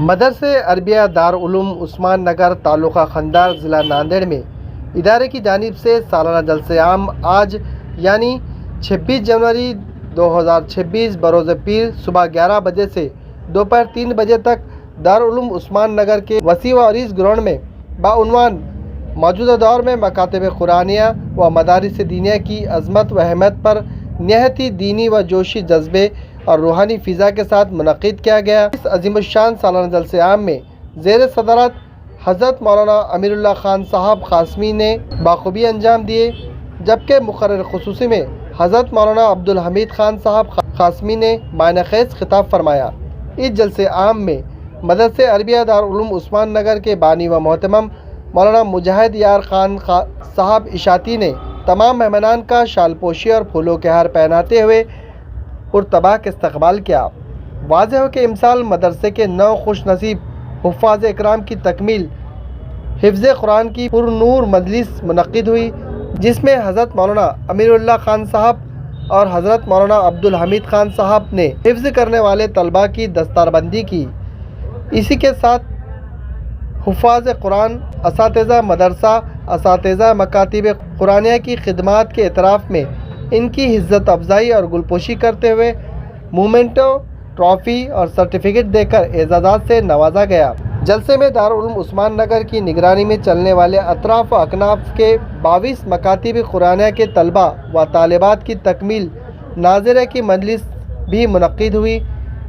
مدرسے عربیہ دارالعلوم عثمان نگر تعلقہ خندار ضلع ناندیڑ میں ادارے کی جانب سے سالانہ جلسہ عام آج یعنی 26 جنوری 2026 بروز پیر صبح 11 بجے سے دوپہر 3 بجے تک دارالعلوم عثمان نگر کے وسیع و عریض گراؤنڈ میں بعنوان موجودہ دور میں مکاتب قرآنیہ و مدارس دینیہ کی عظمت و اہمیت پر نہایت ہی دینی و جوشی جذبے اور روحانی فضا کے ساتھ منعقد کیا گیا۔ اس عظیم الشان سالانہ جلسہ عام میں زیر صدارت حضرت مولانا امیر اللہ خان صاحب قاسمی نے بخوبی انجام دیے، جبکہ مقرر خصوصی میں حضرت مولانا عبدالحمید خان صاحب قاسمی نے معنی خیز خطاب فرمایا۔ اس جلسہ عام میں مدرسے عربیہ دارالعلوم عثمان نگر کے بانی و محتمم مولانا مجاہد یار خان صاحب اشاعتی نے تمام مہمانان کا شال پوشی اور پھولوں کے ہار پہناتے ہوئے پرتباک استقبال کیا۔ واضح ہو کہ امسال مدرسے کے 9 خوش نصیب حفاظ اکرام کی تکمیل حفظ قرآن کی پر نور مجلس منعقد ہوئی، جس میں حضرت مولانا امیر اللہ خان صاحب اور حضرت مولانا عبدالحمید خان صاحب نے حفظ کرنے والے طلباء کی دستار بندی کی۔ اسی کے ساتھ حفاظ قرآن، اساتذہ مدرسہ، اساتذہ مکاتب قرآنیہ کی خدمات کے اعتراف میں ان کی عزت افزائی اور گلپوشی کرتے ہوئے مومنٹو، ٹرافی اور سرٹیفکیٹ دے کر اعزازات سے نوازا گیا۔ جلسے میں دارالعلوم عثمان نگر کی نگرانی میں چلنے والے اطراف و اکناف کے 22 مکاتب قرآنیہ کے طلباء و طالبات کی تکمیل ناظرہ کی مجلس بھی منعقد ہوئی۔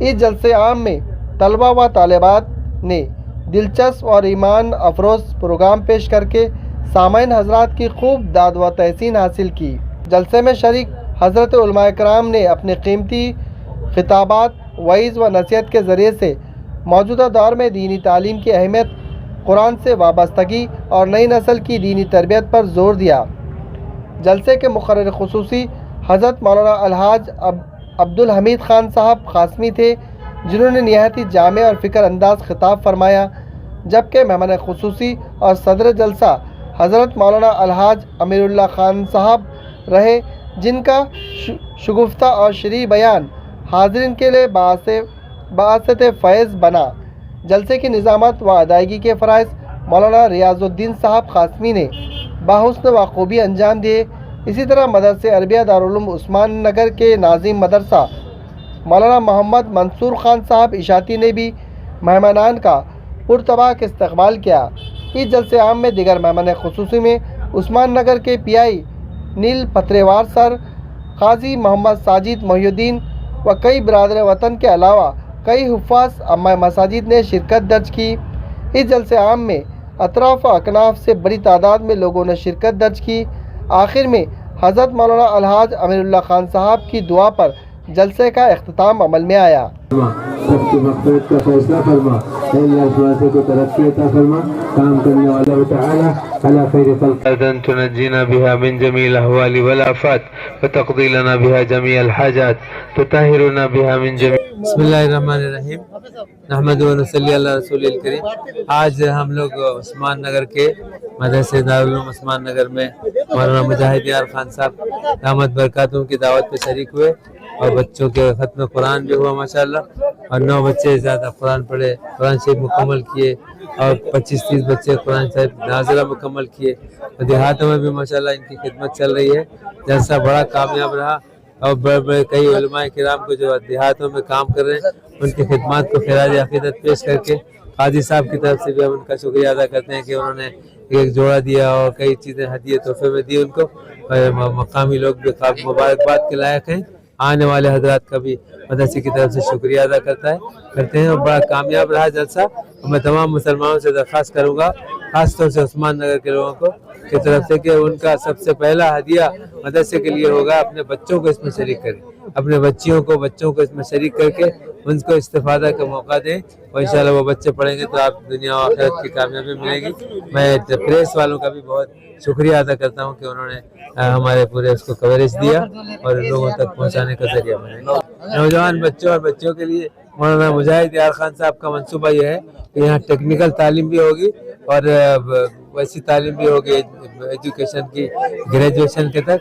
اس جلسے عام میں طلباء و طالبات نے دلچسپ اور ایمان افروز پروگرام پیش کر کے سامعین حضرات کی خوب داد و تحسین حاصل کی۔ جلسے میں شریک حضرت علماء کرام نے اپنے قیمتی خطابات، وعظ و نصیحت کے ذریعے سے موجودہ دور میں دینی تعلیم کی اہمیت، قرآن سے وابستگی اور نئی نسل کی دینی تربیت پر زور دیا۔ جلسے کے مقرر خصوصی حضرت مولانا الحاج عبدالحمید خان صاحب قاسمی تھے، جنہوں نے نہایت ہی جامع اور فکر انداز خطاب فرمایا، جبکہ مہمان خصوصی اور صدر جلسہ حضرت مولانا الحاج امیر اللہ خان صاحب رہے، جن کا شگفتہ اور شرعی بیان حاضرین کے لیے باعث فیض بنا۔ جلسے کی نظامت و ادائیگی کے فرائض مولانا ریاض الدین صاحب قاسمی نے بحسن و خوبی انجام دیے۔ اسی طرح مدرسے عربیہ دارالعلوم عثمان نگر کے ناظم مدرسہ مولانا محمد منصور خان صاحب اشاعتی نے بھی مہمانان کا پرتباک استقبال کیا۔ اس جلسے عام میں دیگر مہمان خصوصی میں عثمان نگر کے پی آئی نیل پتریوار سر، قاضی محمد ساجد محی الدین و کئی برادر وطن کے علاوہ کئی حفاظ عامہ مساجد نے شرکت درج کی۔ اس جلسے عام میں اطراف و اکناف سے بڑی تعداد میں لوگوں نے شرکت درج کی۔ آخر میں حضرت مولانا الحاج امیر اللہ خان صاحب کی دعا پر جلسے کا اختتام عمل میں آیا۔ سب کی مغفرت کا فیصلہ فرما، اے اللہ اس واسطے کو ترقی عطا فرما، کام کرنے والا تعالی علی خیر خلق أذن تنجينا بها من جميع الأهوال والآفات وتقضي لنا بها جميع الحاجات تطهرنا بها من جميع بسم اللہ الرحمن الرحیم، نحمد و نصلی علی رسول الکریم۔ آج ہم لوگ عثمان نگر کے مدرسے دارالعلوم عثمان نگر میں مولانا مجاہد یار خان صاحب دامت برکاتہم کی دعوت پہ شریک ہوئے، اور بچوں کے ختم قرآن بھی ہوا ماشاءاللہ، اور 9 بچے زیادہ قرآن پڑھے، قرآن شریف مکمل کیے، اور 25-30 بچے قرآن صاحب ناظرہ مکمل کیے۔ اور دیہاتوں میں بھی ماشاءاللہ ان کی خدمت چل رہی ہے۔ جلسہ بڑا کامیاب رہا، اور بڑے بڑے کئی علماء کرام کو جو دیہاتوں میں کام کر رہے ہیں ان کی خدمات کو خراج عقیدت پیش کر کے قاضی صاحب کی طرف سے بھی ہم ان کا شکریہ ادا کرتے ہیں کہ انہوں نے ایک جوڑا دیا اور کئی چیزیں ہدیے تحفے میں دی ان کو، اور مقامی لوگ بھی مبارکباد کے لائق ہیں۔ آنے والے حضرات کا بھی مدرسے کی طرف سے شکریہ ادا کرتے ہیں، اور بڑا کامیاب رہا جلسہ۔ اور میں تمام مسلمانوں سے درخواست کروں گا، خاص طور سے عثمان نگر کے لوگوں کو کی طرف سے، کہ ان کا سب سے پہلا ہدیہ مدرسے کے لیے ہوگا، اپنے بچوں کو اس میں شریک کریں، اپنے بچوں کو اس میں شریک کر کے ان کو استفادہ کا موقع دیں، اور انشاءاللہ وہ بچے پڑھیں گے تو آپ دنیا و آخرت کی کامیابی ملے گی۔ میں پریس والوں کا بھی بہت شکریہ ادا کرتا ہوں کہ انہوں نے ہمارے پورے اس کو کوریج دیا اور لوگوں تک پہنچانے کا ذریعہ بنے۔ نوجوان بچوں اور بچوں کے لیے مولانا مجاہد یار خان صاحب کا منصوبہ یہ ہے کہ یہاں ٹیکنیکل تعلیم بھی ہوگی اور ویسی تعلیم بھی ہوگی ایجوکیشن کی گریجویشن کے تک،